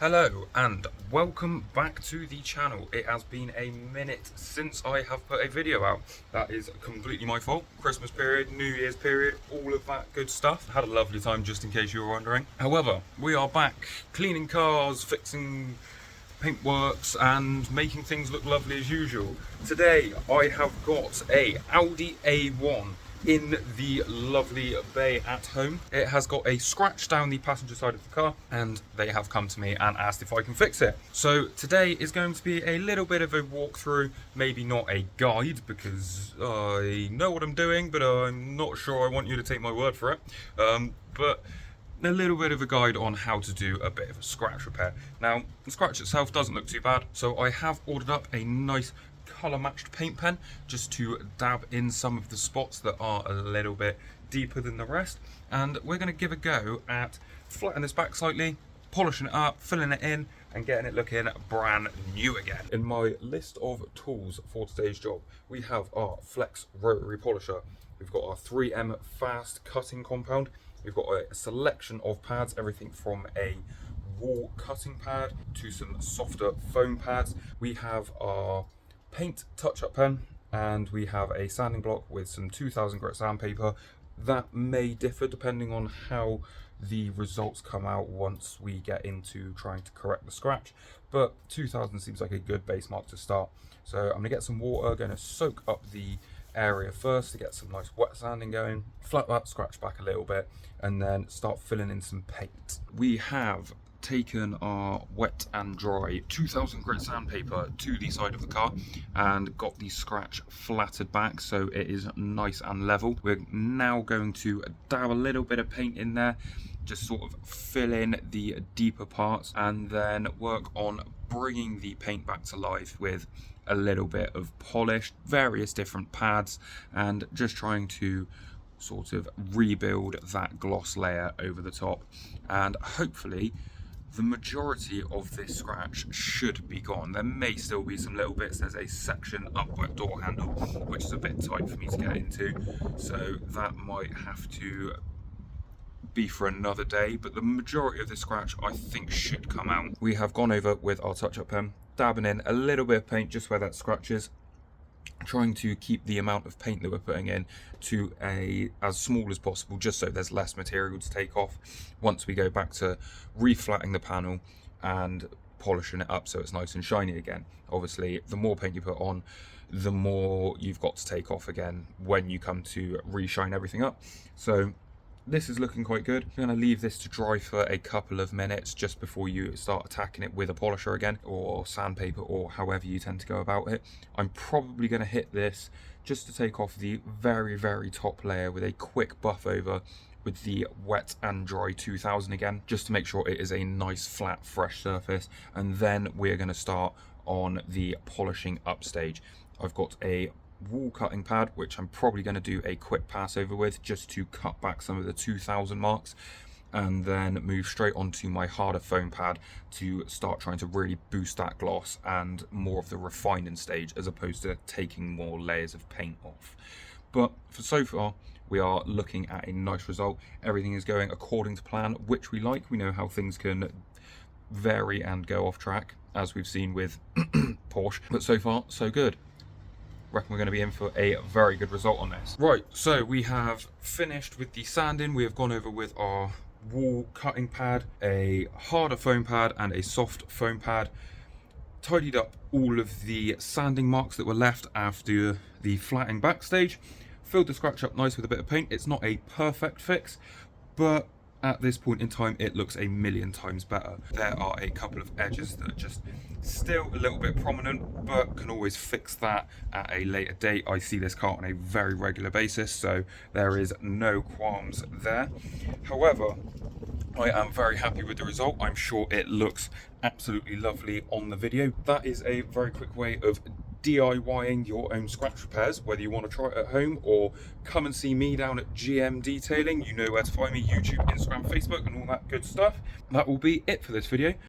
Hello and welcome back to the channel. It has been a minute since I have put a video out. That is completely my fault. Christmas period, New Year's period, all of that good stuff. Had a lovely time, just in case you were wondering. However, we are back cleaning cars, fixing paintworks and making things look lovely as usual. Today I have got a Audi A1 in the lovely bay at home. It has got a scratch down the passenger side of the car and they have come to me and asked if I can fix it. So today is going to be a little bit of a walkthrough, maybe not a guide because I know what I'm doing, but I'm not sure I want you to take my word for it. But a little bit of a guide on how to do a bit of a scratch repair. Now, the scratch itself doesn't look too bad, so I have ordered up a nice colour matched paint pen just to dab in some of the spots that are a little bit deeper than the rest, and we're going to give a go at flattening this back slightly, polishing it up, filling it in and getting it looking brand new again. In my list of tools for today's job, we have our Flex rotary polisher, we've got our 3M fast cutting compound, we've got a selection of pads, everything from a wall cutting pad to some softer foam pads. We have our paint touch-up pen and we have a sanding block with some 2000 grit sandpaper. That may differ depending on how the results come out once we get into trying to correct the scratch, but 2000 seems like a good base mark to start. So I'm going to get some water, going to soak up the area first to get some nice wet sanding going, flat that scratch back a little bit and then start filling in some paint. We have taken our wet and dry 2000 grit sandpaper to the side of the car and got the scratch flattered back so it is nice and level. We're now going to dab a little bit of paint in there, just sort of fill in the deeper parts and then work on bringing the paint back to life with a little bit of polish, various different pads, and just trying to sort of rebuild that gloss layer over the top. And hopefully the majority of this scratch should be gone. There may still be some little bits. There's a section up where door handle which is a bit tight for me to get into, so that might have to be for another day, but the majority of the scratch I think should come out. We have gone over with our touch-up pen, dabbing in a little bit of paint just where that scratch is, trying to keep the amount of paint that we're putting in to as small as possible, just so there's less material to take off once we go back to reflatting the panel and polishing it up so it's nice and shiny again. Obviously the more paint you put on, the more you've got to take off again when you come to re-shine everything up. So this is looking quite good. I'm going to leave this to dry for a couple of minutes just before you start attacking it with a polisher again, or sandpaper, or however you tend to go about it. I'm probably going to hit this just to take off the very, very top layer with a quick buff over with the wet and dry 2000 again, just to make sure it is a nice, flat, fresh surface. And then we're going to start on the polishing up stage. I've got a wall cutting pad which I'm probably going to do a quick pass over with just to cut back some of the 2000 marks, and then move straight onto my harder foam pad to start trying to really boost that gloss and more of the refining stage as opposed to taking more layers of paint off. But for so far we are looking at a nice result. Everything is going according to plan, which we like. We know how things can vary and go off track, as we've seen with Porsche, but so far so good. Reckon we're going to be in for a very good result on this. Right, so we have finished with the sanding. We have gone over with our wall cutting pad, a harder foam pad and a soft foam pad, tidied up all of the sanding marks that were left after the flattening back stage, filled the scratch up nice with a bit of paint. It's not a perfect fix, but at this point in time it looks a million times better. There are a couple of edges that are just still a little bit prominent, but can always fix that at a later date. I see this car on a very regular basis, so there is no qualms there. However, I am very happy with the result. I'm sure it looks absolutely lovely on the video. That is a very quick way of DIYing your own scratch repairs, whether you want to try it at home or come and see me down at GM Detailing. You know where to find me: YouTube, Instagram, Facebook and all that good stuff. That will be it for this video.